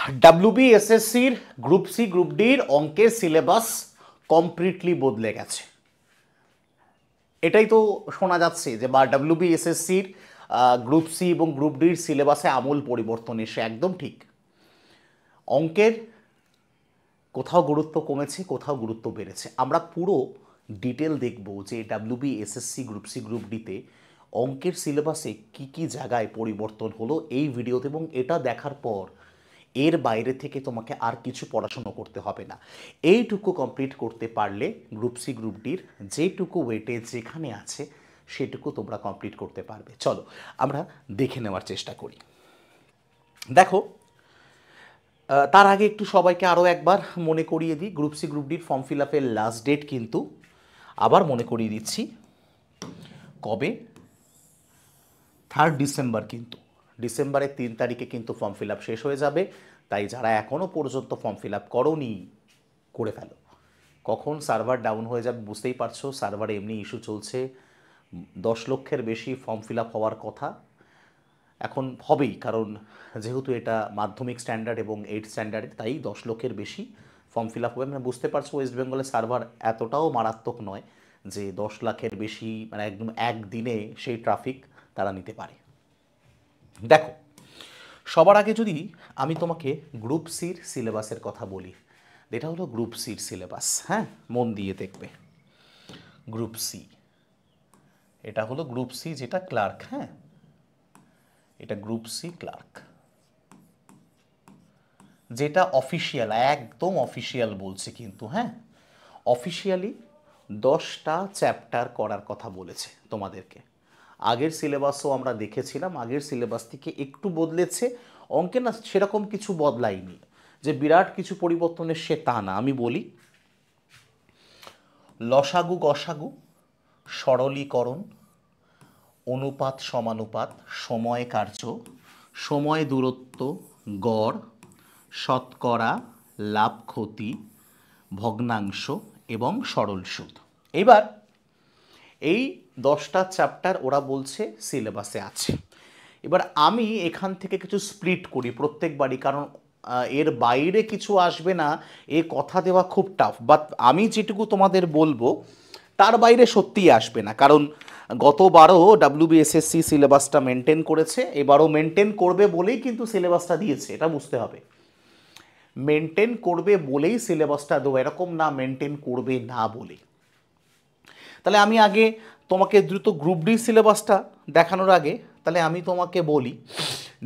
ডাব্লিউবিএসএসসির group C group ডির অঙ্কের syllabus completely বদলে গেছে। এটাই তো শোনা যাচ্ছে যে বা ডাব্লিউবিএসএসসির গ্রুপ সি এবং গ্রুপ ডির সিলেবাসে আমূল পরিবর্তন এসে একদম ঠিক। অঙ্কের কোথাও গুরুত্ব কমেছে, কোথাও গুরুত্ব বেড়েছে। আমরা পুরো ডিটেল দেখব যে ডাব্লিউবিএসএসসি গ্রুপ সি গ্রুপ ডিতে অঙ্কের সিলেবাসে কি কি জায়গায় পরিবর্তন হলো এই ভিডিওতে, এবং এটা দেখার পর এর বাইরে থেকে তোমাকে আর কিছু পড়াশুনো করতে হবে না। এইটুকু কমপ্লিট করতে পারলে গ্রুপ সি গ্রুপ ডির যেটুকু ওয়েটেজ যেখানে আছে সেটুকু তোমরা কমপ্লিট করতে পারবে। চলো আমরা দেখে নেওয়ার চেষ্টা করি। দেখো, তার আগে একটু সবাইকে আরও একবার মনে করিয়ে দিই, গ্রুপ সি গ্রুপ ডির ফর্ম ফিল আপের লাস্ট ডেট কিন্তু আবার মনে করিয়ে দিচ্ছি কবে, 3 ডিসেম্বর। কিন্তু ডিসেম্বরের 3 তারিখে কিন্তু ফর্ম ফিল আপ শেষ হয়ে যাবে। তাই যারা এখনও পর্যন্ত ফর্ম ফিল আপ করোনি করে ফেলো। কখন সার্ভার ডাউন হয়ে যাবে বুঝতেই পারছো, সার্ভারে এমনি ইস্যু চলছে। 10 লক্ষের বেশি ফর্ম ফিল আপ হওয়ার কথা, এখন হবেই, কারণ যেহেতু এটা মাধ্যমিক স্ট্যান্ডার্ড এবং 8 স্ট্যান্ডার্ডে, তাই 10 লক্ষের বেশি ফর্ম ফিল আপ হবে। মানে বুঝতে পারছো ওয়েস্ট বেঙ্গলের সার্ভার এতটাও মারাত্মক নয় যে 10 লাখের বেশি মানে একদম একদিনে সেই ট্রাফিক তারা নিতে পারে। দেখো, সবার আগে যদি আমি তোমাকে গ্রুপ সির সিলেবাসের কথা বলি, এটা হলো গ্রুপ সির সিলেবাস। হ্যাঁ, মন দিয়ে দেখবে। গ্রুপ সি, এটা হলো গ্রুপ সি যেটা ক্লার্ক। হ্যাঁ, এটা গ্রুপ সি ক্লার্ক, যেটা অফিসিয়াল, একদম অফিসিয়াল বলছে কিন্তু। হ্যাঁ, অফিসিয়ালি 10টা চ্যাপ্টার করার কথা বলেছে তোমাদেরকে। আগের সিলেবাসও আমরা দেখেছিলাম, আগের সিলেবাস থেকে একটু বদলেছে। অঙ্কে না সেরকম কিছু বদলায়নি যে বিরাট কিছু পরিবর্তন এসছে তা না। আমি বলি, লসাগু গসাগু, সরলীকরণ, অনুপাত সমানুপাত, সময় কার্য, সময় দূরত্ব, গড়, শতকরা, লাভ ক্ষতি, ভগ্নাংশ এবং সরল সুদ। এবার এই 10টা চ্যাপ্টার ওরা বলছে সিলেবাসে আছে। এবার আমি এখান থেকে কিছু স্প্লিট করি প্রত্যেকবারই, কারণ এর বাইরে কিছু আসবে না এ কথা দেওয়া খুব টাফ। বাট আমি যেটুকু তোমাদের বলবো তার বাইরে সত্যিই আসবে না, কারণ গতবারও ডাব্লিউবিএসএসসি সিলেবাসটা মেনটেন করেছে, এবারও মেনটেন করবে বলেই কিন্তু সিলেবাসটা দিয়েছে, এটা বুঝতে হবে। মেনটেন করবে বলেই সিলেবাসটা দেবো, এরকম না মেনটেন করবে না বলে। তাহলে আমি আগে তোমাকে দ্রুত গ্রুপ ডি সিলেবাসটা দেখানোর আগে তাহলে আমি তোমাকে বলি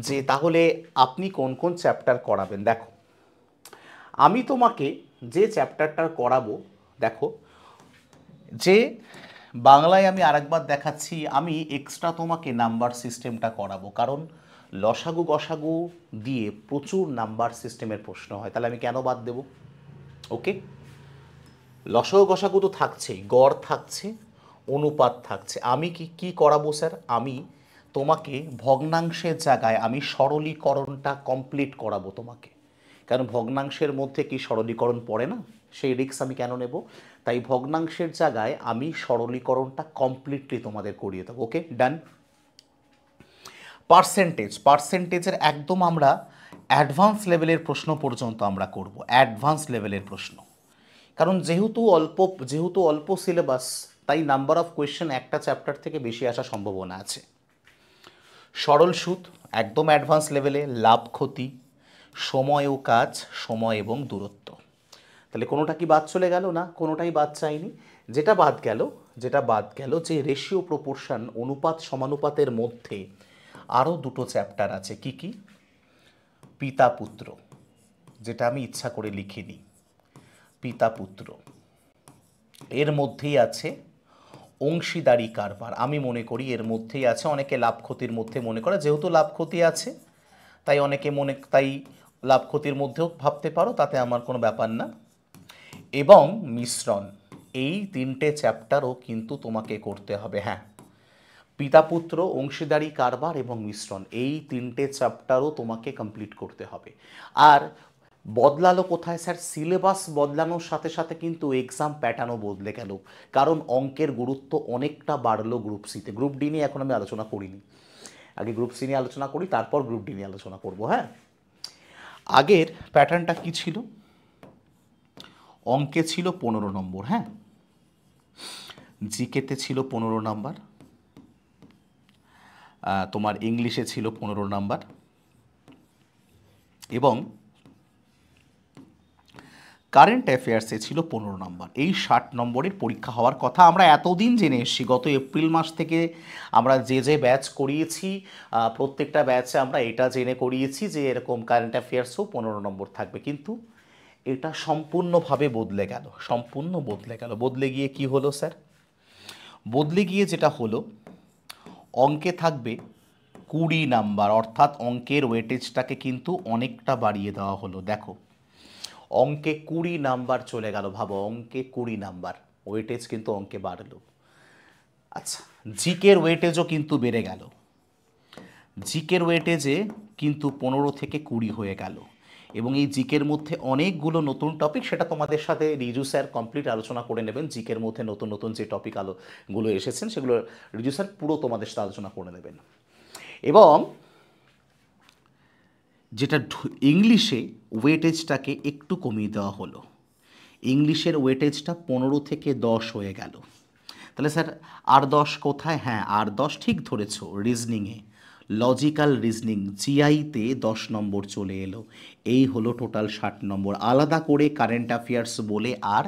যে তাহলে আপনি কোন কোন চ্যাপ্টার করাবেন। দেখো, আমি তোমাকে যে চ্যাপ্টারটা করাবো, দেখো, যে বাংলায় আমি আরেকবার দেখাচ্ছি, আমি এক্সট্রা তোমাকে নাম্বার সিস্টেমটা করাবো, কারণ লসাগু গসাগু দিয়ে প্রচুর নাম্বার সিস্টেমের প্রশ্ন হয়। তাহলে আমি কেন বাদ দেব? ওকে, লসাগু গসাগু তো থাকছেই, গড় থাকছে, অনুপাত থাকছে। আমি কি কি করাবো স্যার? আমি তোমাকে ভগ্নাংশের জায়গায় আমি সরলীকরণটা কমপ্লিট করাবো তোমাকে, কারণ ভগ্নাংশের মধ্যে কি সরলীকরণ পড়ে না? সেই রিস্ক আমি কেন নেব? তাই ভগ্নাংশের জায়গায় আমি সরলীকরণটা কমপ্লিটলি তোমাদের করিয়ে দেবো। ওকে, ডান। পার্সেন্টেজের একদম আমরা অ্যাডভান্স লেভেলের প্রশ্ন পর্যন্ত আমরা করব, অ্যাডভান্স লেভেলের প্রশ্ন, কারণ যেহেতু অল্প সিলেবাস, তাই নাম্বার অফ কোয়েশ্চেন একটা চ্যাপ্টার থেকে বেশি আসার সম্ভাবনা আছে। সরল সুদ একদম অ্যাডভান্স লেভেলে, লাভ ক্ষতি, সময় ও কাজ, সময় এবং দূরত্ব। তাহলে কোনোটা কি বাদ চলে গেল? না, কোনোটাই বাদ চাইনি। যেটা বাদ গেল যে রেশিও প্রপোর্শন, অনুপাত সমানুপাতের মধ্যে আরও দুটো চ্যাপ্টার আছে। কি কি? পিতা পুত্র, যেটা আমি ইচ্ছা করে লিখিনি, পিতা পুত্র। এর মধ্যেই আছে অংশীদারি কারবার, আমি মনে করি এর মধ্যেই আছে। অনেকে লাভ ক্ষতির মধ্যে মনে করে, যেহেতু লাভ ক্ষতি আছে তাই তাই লাভ ক্ষতির মধ্যেও ভাবতে পারো, তাতে আমার কোনো ব্যাপার না। এবং মিশ্রণ, এই 3টে চ্যাপ্টারও কিন্তু তোমাকে করতে হবে। হ্যাঁ, পিতা পুত্র, অংশীদারি কারবার এবং মিশ্রণ, এই 3টে চ্যাপ্টারও তোমাকে কমপ্লিট করতে হবে। আর বদলালো কোথায় স্যার? সিলেবাস বদলানোর সাথে সাথে কিন্তু এক্সাম প্যাটার্নও বদলে গেল, কারণ অঙ্কের গুরুত্ব অনেকটা বাড়লো গ্রুপ সিতে। গ্রুপ ডি নিয়ে এখন আমি আলোচনা করিনি, আগে গ্রুপ সি নিয়ে আলোচনা করি, তারপর গ্রুপ ডি নিয়ে আলোচনা করব। হ্যাঁ, আগের প্যাটার্নটা কি ছিল? অঙ্কে ছিল 15 নম্বর, হ্যাঁ, জিকেতে ছিল 15 নাম্বার, তোমার ইংলিশে ছিল 15 নাম্বার, এবং কারেন্ট অ্যাফেয়ার্সে ছিল 15 নম্বর। এই 60 নম্বরের পরীক্ষা হওয়ার কথা আমরা এতদিন জেনে এসেছি। গত এপ্রিল মাস থেকে আমরা যে ব্যাচ করিয়েছি, প্রত্যেকটা ব্যাচে আমরা এটা জেনে করিয়েছি যে এরকম কারেন্ট অ্যাফেয়ার্সও 15 নম্বর থাকবে, কিন্তু এটা সম্পূর্ণভাবে বদলে গেল, সম্পূর্ণ বদলে গেল। বদলে গিয়ে কি হলো স্যার? বদলে গিয়ে যেটা হলো, অঙ্কে থাকবে 20 নাম্বার, অর্থাৎ অঙ্কের ওয়েটেজটাকে কিন্তু অনেকটা বাড়িয়ে দেওয়া হলো। দেখো, অঙ্কে 20 নাম্বার চলে গেল, ভাবো, অঙ্কে 20 নাম্বার ওয়েটেজ কিন্তু অঙ্কে বাড়লো। আচ্ছা, জিকের ওয়েটেজও কিন্তু বেড়ে গেল, জিকের ওয়েটেজে কিন্তু 15 থেকে 20 হয়ে গেল, এবং এই জিকের মধ্যে অনেকগুলো নতুন টপিক, সেটা তোমাদের সাথে রিজু স্যার কমপ্লিট আলোচনা করে নেবেন। জিকের মধ্যে নতুন নতুন যে টপিক গুলো এসেছেন সেগুলো রিজু স্যার পুরো তোমাদের সাথে আলোচনা করে নেবেন। এবং যেটা ইংলিশে ওয়েটেজটাকে একটু কমিয়ে দেওয়া হলো, ইংলিশের ওয়েটেজটা 15 থেকে 10 হয়ে গেল। তাহলে স্যার আর 10 কোথায়? হ্যাঁ, আর 10 ঠিক ধরেছ, রিজনিংয়ে, লজিক্যাল রিজনিং জিআইতে 10 নম্বর চলে এলো। এই হলো টোটাল 60 নম্বর। আলাদা করে কারেন্ট অ্যাফেয়ার্স বলে আর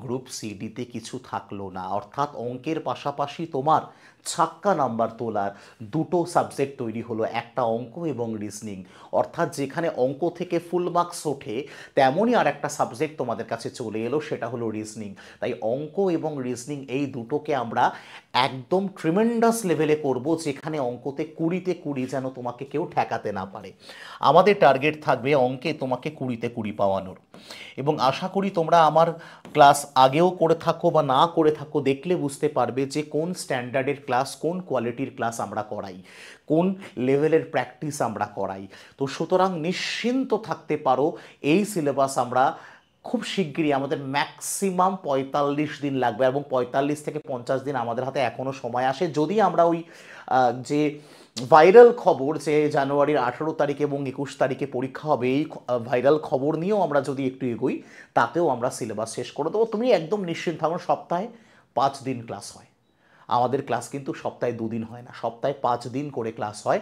গ্রুপ সিডিতে কিছু থাকলো না, অর্থাৎ অঙ্কের পাশাপাশি তোমার ছাক্কা নাম্বার তোলার দুটো সাবজেক্ট তৈরি হলো, একটা অঙ্ক এবং রিজনিং। অর্থাৎ যেখানে অঙ্ক থেকে ফুল মার্কস ওঠে তেমনই আর একটা সাবজেক্ট তোমাদের কাছে চলে এলো, সেটা হলো রিজনিং। তাই অঙ্ক এবং রিজনিং এই দুটোকে আমরা একদম ট্রিমেন্ডাস লেভেলে করব, যেখানে অঙ্কতে 20-তে 20 যেন তোমাকে কেউ ঠেকাতে না পারে। আমাদের টার্গেট থাকবে অঙ্কে তোমাকে 20-তে 20 পাওয়ানোর। এবং আশা করি তোমরা আমার ক্লাস আগেও করে থাকো বা না করে থাকো, দেখলে বুঝতে পারবে যে কোন স্ট্যান্ডার্ডের ক্লাস, কোন কোয়ালিটির ক্লাস আমরা করাই, কোন লেভেলের প্র্যাকটিস আমরা করাই। তো সুতরাং নিশ্চিন্ত থাকতে পারো, এই সিলেবাস আমরা খুব শিগগিরই, আমাদের ম্যাক্সিমাম 45 দিন লাগবে, এবং 45 থেকে 50 দিন আমাদের হাতে এখনও সময় আসে, যদি আমরা ওই যে ভাইরাল খবর যে জানুয়ারির 18 তারিখ এবং 21 তারিখে পরীক্ষা হবে, এই ভাইরাল খবর নিয়েও আমরা যদি একটু এগোই, তাতেও আমরা সিলেবাস শেষ করে দেবো। তুমি একদম নিশ্চিন্ত থাকো, সপ্তাহে 5 দিন ক্লাস হয় আমাদের। ক্লাস কিন্তু সপ্তাহে 2 দিন হয় না, সপ্তাহে 5 দিন করে ক্লাস হয়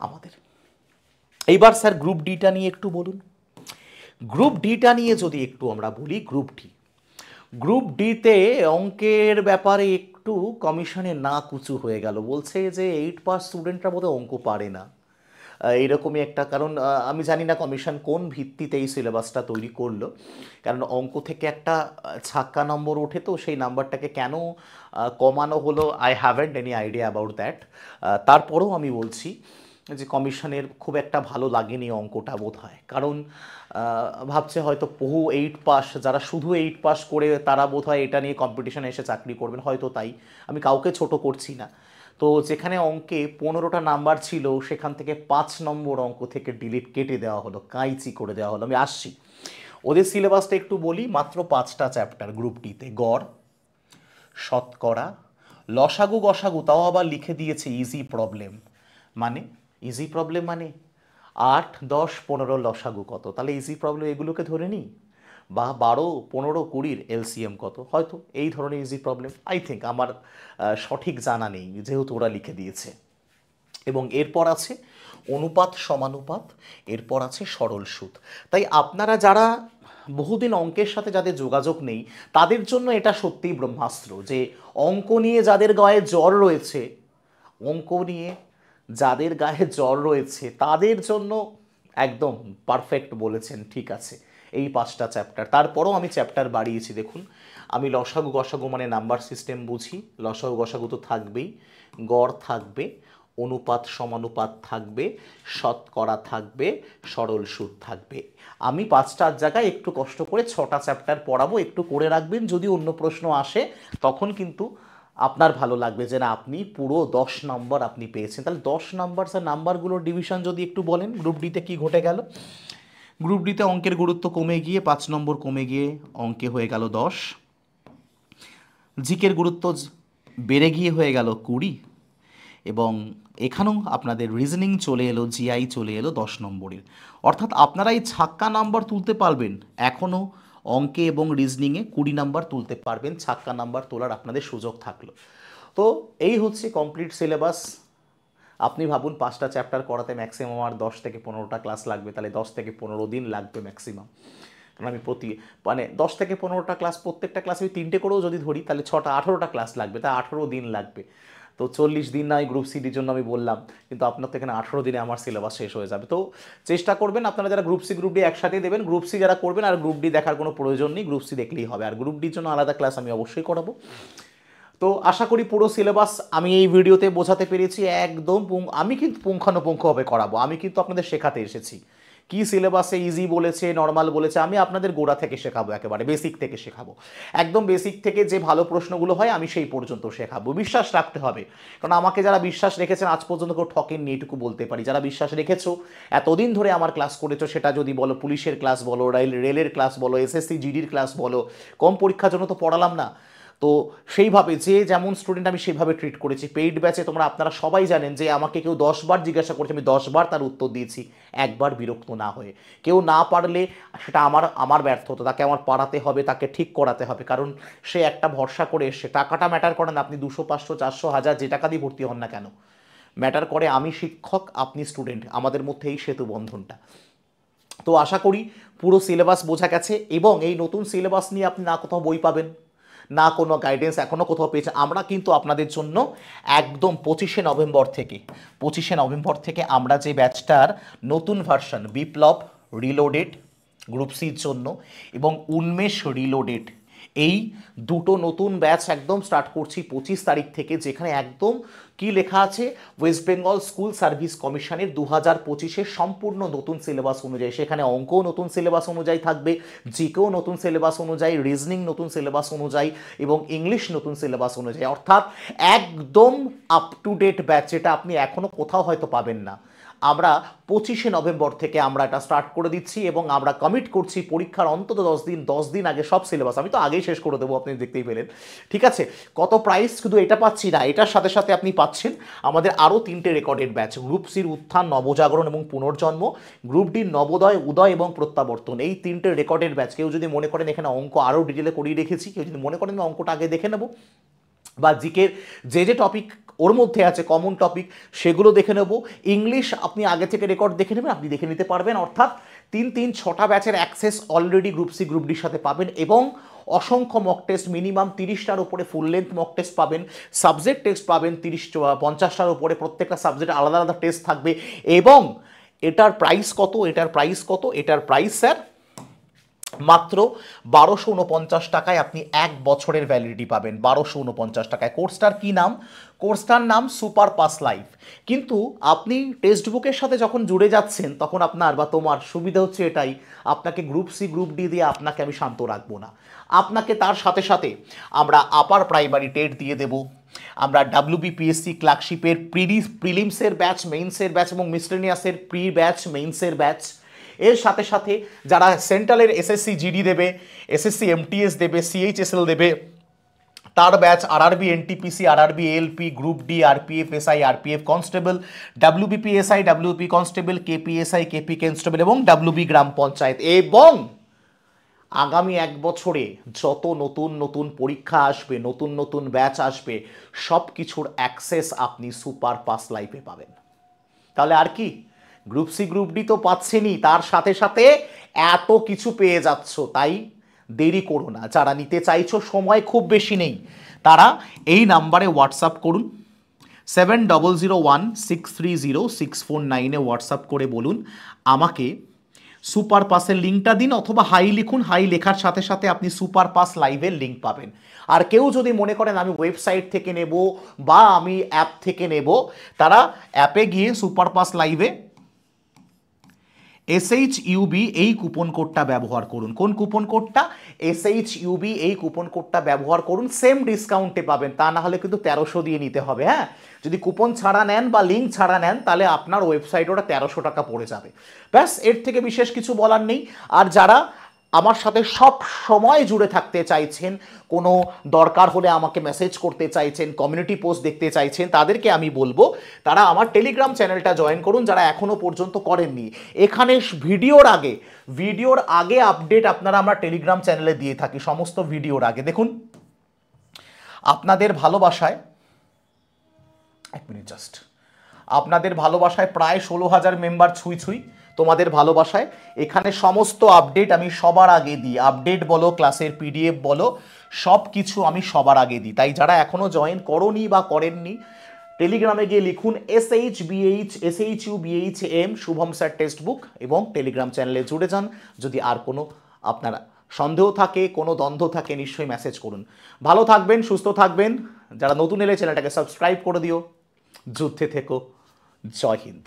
আমাদের। এইবার স্যার গ্রুপ ডিটা নিয়ে একটু বলুন। গ্রুপ ডিটা নিয়ে যদি একটু আমরা বলি, গ্রুপ ডিতে অঙ্কের ব্যাপারে একটু কমিশনে না কুচু হয়ে গেল, বলছে যে 8 পাস স্টুডেন্টরা বোধহয় অঙ্ক পারে না, এইরকমই একটা। কারণ আমি জানি না কমিশন কোন ভিত্তিতে এই সিলেবাসটা তৈরি করলো, কারণ অঙ্ক থেকে একটা ছাক্কা নম্বর ওঠে, তো সেই নাম্বারটাকে কেন কমানো হলো, I haven't any idea about that. তারপরেও আমি বলছি যে কমিশনের খুব একটা ভালো লাগেনি অঙ্কটা বোধ হয়, কারণ ভাবছে হয়তো বহু 8 পাস, যারা শুধু 8 পাস করে তারা বোধ হয় এটা নিয়ে কম্পিটিশনে এসে চাকরি করবেন, হয়তো তাই। আমি কাউকে ছোট করছি না। তো যেখানে অঙ্কে 15টা নাম্বার ছিল, সেখান থেকে 5 নম্বর অঙ্ক থেকে ডিলিট কেটে দেওয়া হলো, কাঁইচি করে দেওয়া হলো। আমি আসছি, ওদের সিলেবাসটা একটু বলি। মাত্র 5টা চ্যাপ্টার গ্রুপ ডিতে, গড়, শতকরা, লসাগু গসাগু, তাও আবার লিখে দিয়েছে ইজি প্রবলেম। মানে ইজি প্রবলেম মানে 8, 10, 15 লসাগু কত, তাহলে ইজি প্রবলেম এগুলোকে ধরে নিই, বা 12, 15, 20 এলসিএম কত, হয়তো এই ধরনের ইজি প্রবলেম। আই থিঙ্ক, আমার সঠিক জানা নেই, যেহেতু ওরা লিখে দিয়েছে। এবং এরপর আছে অনুপাত সমানুপাত, এরপর আছে সরল সুদ। তাই আপনারা যারা বহুদিন অঙ্কের সাথে যাদের যোগাযোগ নেই, তাদের জন্য এটা সত্যিই ব্রহ্মাস্ত্র, যে অঙ্ক নিয়ে যাদের গায়ে জ্বর রয়েছে, অঙ্ক নিয়ে যাদের গায়ে জ্বর রয়েছে তাদের জন্য একদম পারফেক্ট বলেছেন, ঠিক আছে। এই 5টা চ্যাপ্টার, তারপরও আমি চ্যাপ্টার বাড়িয়েছি। দেখুন, আমি লসাগু গসাগু মানে নাম্বার সিস্টেম বুঝি, লসাগু গসাগু তো থাকবেই, গড় থাকবে, অনুপাত সমানুপাত থাকবে, শতকরা থাকবে, সরল সুদ থাকবে। আমি 5টার জায়গায় একটু কষ্ট করে 6টা চ্যাপ্টার পড়াবো, একটু করে রাখবেন, যদি অন্য প্রশ্ন আসে তখন কিন্তু আপনার ভালো লাগবে যে না, আপনি পুরো 10 নম্বর আপনি পেয়েছেন। তাহলে 10 নম্বর, স্যার নাম্বারগুলোর ডিভিশন যদি একটু বলেন, গ্রুপ ডিতে কী ঘটে গেল? গ্রুপ ডিতে অঙ্কের গুরুত্ব কমে গিয়ে 5 নম্বর কমে গিয়ে অঙ্কে হয়ে গেল 10, জিকের গুরুত্ব বেড়ে গিয়ে হয়ে গেল 20, এবং এখানেও আপনাদের রিজনিং চলে এলো, জিআই চলে এলো 10 নম্বরের। অর্থাৎ আপনারা এই ছাক্কা নাম্বার তুলতে পারবেন, এখনও অঙ্কে এবং রিজনিংয়ে 20 নাম্বার তুলতে পারবেন, ছাক্কা নাম্বার তোলার আপনাদের সুযোগ থাকলো। তো এই হচ্ছে কমপ্লিট সিলেবাস। আপনি ভাবুন 5টা চ্যাপ্টার করাতে ম্যাক্সিমাম আর 10 থেকে 15টা ক্লাস লাগবে, তাহলে 10 থেকে 15 দিন লাগবে ম্যাক্সিমাম। কারণ আমি 10 থেকে 15টা ক্লাস, প্রত্যেকটা ক্লাসে আমি 3টে করেও যদি ধরি তাহলে 6টা 18টা ক্লাস লাগবে, তাই 18 দিন লাগবে। তো 40 দিন নয় গ্রুপ সিডির জন্য আমি বললাম, কিন্তু আপনার তো এখানে 18 দিনে আমার সিলেবাস শেষ হয়ে যাবে। তো চেষ্টা করবেন আপনারা যারা গ্রুপ সি গ্রুপ ডি একসাথে দেবেন, গ্রুপ সি যারা করবেন আর গ্রুপ ডি দেখার কোনো প্রয়োজন নেই, গ্রুপ সি দেখলেই হবে, আর গ্রুপ ডির জন্য আলাদা ক্লাস আমি অবশ্যই করাবো। তো আশা করি পুরো সিলেবাস আমি এই ভিডিওতে বোঝাতে পেরেছি একদম। আমি কিন্তু পুঙ্খানুপুঙ্খভাবে করাবো, আমি কিন্তু আপনাদের শেখাতে এসেছি। কি সিলেবাসে ইজি বলেছে, নর্মাল বলেছে, আমি আপনাদের গোড়া থেকে শেখাবো, একেবারে বেসিক থেকে শেখাবো। একদম বেসিক থেকে যে ভালো প্রশ্নগুলো হয় আমি সেই পর্যন্ত শেখাবো। বিশ্বাস রাখতে হবে, কারণ আমাকে যারা বিশ্বাস রেখেছেন আজ পর্যন্ত কেউ ঠকেননি, এটুকু বলতে পারি। যারা বিশ্বাস রেখেছো, এতদিন ধরে আমার ক্লাস করেছো, সেটা যদি বলো পুলিশের ক্লাস বলো, রেলের ক্লাস বলো, এসএসসি জিডির ক্লাস বলো, কম পরীক্ষার জন্য তো পড়ালাম না। তো সেইভাবে যে যেমন স্টুডেন্ট আমি সেইভাবে ট্রিট করেছি। পেইড ব্যাচে তোমরা আপনারা সবাই জানেন যে আমাকে কেউ 10 বার জিজ্ঞাসা করেছে, আমি 10 বার তার উত্তর দিয়েছি, একবার বিরক্ত না হয়ে। কেউ না পারলে সেটা আমার ব্যর্থতা, তাকে আমার পারাতে হবে, তাকে ঠিক করাতে হবে, কারণ সে একটা ভরসা করে এসছে। টাকাটা ম্যাটার করে না, আপনি 200, 500, 400, 1000 যে টাকা দিয়ে ভর্তি হন না কেন, ম্যাটার করে আমি শিক্ষক, আপনি স্টুডেন্ট, আমাদের মধ্যে এই সেতু বন্ধনটা। তো আশা করি পুরো সিলেবাস বোঝা গেছে, এবং এই নতুন সিলেবাস নিয়ে আপনি না কোথাও বই পাবেন, না কোনো গাইডেন্স এখনও কোথাও পেয়েছে। আমরা কিন্তু আপনাদের জন্য একদম 25শে নভেম্বর থেকে আমরা যে ব্যাচটার নতুন ভার্সন বিপ্লব রিলোডেড গ্রুপ সির জন্য এবং উন্মেষ রিলোডেড, এই দুটো নতুন ব্যাচ একদম স্টার্ট করছি 25 তারিখ থেকে, যেখানে একদম কি লেখা আছে, ওয়েস্ট বেঙ্গল স্কুল সার্ভিস কমিশনের 2025-এর সম্পূর্ণ নতুন সিলেবাস অনুযায়ী। সেখানে অঙ্কও নতুন সিলেবাস অনুযায়ী থাকবে, জিকেও নতুন সিলেবাস অনুযায়ী, রিজনিং নতুন সিলেবাস অনুযায়ী এবং ইংলিশ নতুন সিলেবাস অনুযায়ী। অর্থাৎ একদম আপ টু ডেট ব্যাচ, যেটা আপনি এখনও কোথাও হয়তো পাবেন না। আমরা 25শে নভেম্বর থেকে আমরা এটা স্টার্ট করে দিচ্ছি, এবং আমরা কমিট করছি পরীক্ষার অন্তত 10 দিন আগে সব সিলেবাস, আমি তো আগেই শেষ করে দেবো, আপনি দেখতেই পেলেন। ঠিক আছে, কত প্রাইস শুধু এটা পাচ্ছি না, এটার সাথে সাথে আপনি পাচ্ছেন আমাদের আরও 3টে রেকর্ডেড ব্যাচ, গ্রুপ সির উত্থান, নবজাগরণ এবং পুনর্জন্ম, গ্রুপ ডির নবোদয়, উদয় এবং প্রত্যাবর্তন, এই 3টে রেকর্ডেড ব্যাচ। কেউ যদি মনে করেন এখানে অঙ্ক আরও ডিটেলে করিয়ে রেখেছি, কেউ যদি মনে করেন অঙ্কটা আগে দেখে নেব, বা জিকের যে টপিক ওর মধ্যে আছে কমন টপিক সেগুলো দেখে নেব, ইংলিশ আপনি আগে থেকে রেকর্ড দেখে নেবেন, আপনি দেখে নিতে পারবেন। অর্থাৎ 6টা ব্যাচের access already group C group ডির সাথে পাবেন, এবং অসংখ্য মক টেস্ট, মিনিমাম 30টার উপরে ফুল লেন্থ মক টেস্ট পাবেন, সাবজেক্ট টেস্ট পাবেন 50টার উপরে, প্রত্যেকটা সাবজেক্টে আলাদা আলাদা টেস্ট থাকবে। এবং এটার প্রাইস কত, এটার প্রাইস স্যার মাত্র 1249 টাকায় আপনি 1 বছরের ভ্যালিডিটি পাবেন, 1249 টাকায়। কোর্সটার কি নাম? কোর্সটার নাম সুপার পাস লাইফ। কিন্তু আপনি টেক্সট বুকের সাথে যখন জুড়ে যাচ্ছেন, তখন আপনার বা তোমার সুবিধা হচ্ছে এটাই, আপনাকে গ্রুপ সি গ্রুপ ডি দিয়ে আপনাকে আমি শান্ত রাখবো না, আপনাকে তার সাথে সাথে আমরা আপার প্রাইমারি টেট দিয়ে দেবো, আমরা WBPSC ক্লার্কশিপের প্রিলিমসের ব্যাচ, মেইনসের ব্যাচ এবং মিসলেনিয়াসের প্রি ব্যাচ, মেইনসের ব্যাচ, এর সাথে সাথে যারা সেন্ট্রালের এসএসসি জিডি দেবে, এসএসসি এমটিএস দেবে, সিএইচএসএল দেবে, তার batch, RRB NTPC, RRB ALP, group D, RPF SI, RPF constable, WBPSI, WP constable, KPSI, KP constable এবং WB গ্রাম পঞ্চায়েত। এবং আগামী 1 বছরে যত নতুন নতুন পরীক্ষা আসবে, নতুন নতুন ব্যাচ আসবে, সব কিছুর অ্যাক্সেস আপনি সুপার পাস লাইফে পাবেন। তাহলে আর কি, গ্রুপ সি গ্রুপ ডি তো পাচ্ছেনই, তার সাথে সাথে এত কিছু পেয়ে যাচ্ছ। তাই দেরি করো না, যারা নিতে চাইছো, সময় খুব বেশি নেই, তারা এই নাম্বারে হোয়াটসঅ্যাপ করুন, 7001630649-এ হোয়াটসঅ্যাপ করে বলুন আমাকে সুপার পাসের লিঙ্কটা দিন, অথবা হাই লিখুন, হাই লেখার সাথে সাথে আপনি সুপার পাস লাইভের লিঙ্ক পাবেন। আর কেউ যদি মনে করেন আমি ওয়েবসাইট থেকে নেব বা আমি অ্যাপ থেকে নেব, তারা অ্যাপে গিয়ে সুপার পাস লাইভে SHUB এই কুপন কোডটা ব্যবহার করুন। কোন কুপন কোডটা? SHUB এই কুপন কোডটা ব্যবহার করুন, সেম ডিসকাউন্টে পাবেন। তা না হলে কিন্তু 1300 দিয়ে নিতে হবে। হ্যাঁ, যদি কুপন ছাড়া নেন বা লিঙ্ক ছাড়া নেন, তাহলে আপনার ওয়েবসাইট ওটা 1300 টাকা পড়ে যাবে। ব্যাস, এর থেকে বিশেষ কিছু বলার নেই। আর যারা আমার সাথে সব সময় জুড়ে থাকতে চাইছেন, কোনো দরকার হলে আমাকে মেসেজ করতে চাইছেন, কমিউনিটি পোস্ট দেখতে চাইছেন, তাদেরকে আমি বলবো তারা আমার টেলিগ্রাম চ্যানেলটা জয়েন করুন, যারা এখনও পর্যন্ত করেননি। এখানে ভিডিওর আগে আপডেট আপনারা আমরা টেলিগ্রাম চ্যানেলে দিয়ে থাকি, সমস্ত ভিডিওর আগে। দেখুন, আপনাদের ভালোবাসায়, এক মিনিট জাস্ট, আপনাদের ভালোবাসায় প্রায় 16,000 মেম্বার ছুঁই। তোমাদের ভালোবাসায় এখানে সমস্ত আপডেট আমি সবার আগে দিই। আপডেট বলো, ক্লাসের পিডিএফ বলো, সব কিছু আমি সবার আগে দিই। তাই যারা এখনও জয়েন করোনি বা করেননি, টেলিগ্রামে গিয়ে লিখুন SHUBHM Shubham sir text book এবং টেলিগ্রাম চ্যানেলে জুড়ে যান। যদি আর কোনো আপনারা সন্দেহ থাকে, কোনো দ্বন্দ্ব থাকে, নিশ্চয়ই মেসেজ করুন। ভালো থাকবেন, সুস্থ থাকবেন। যারা নতুন এলে চ্যানেলটাকে সাবস্ক্রাইব করে দিও। যুদ্ধে থেকো। জয় হিন্দ।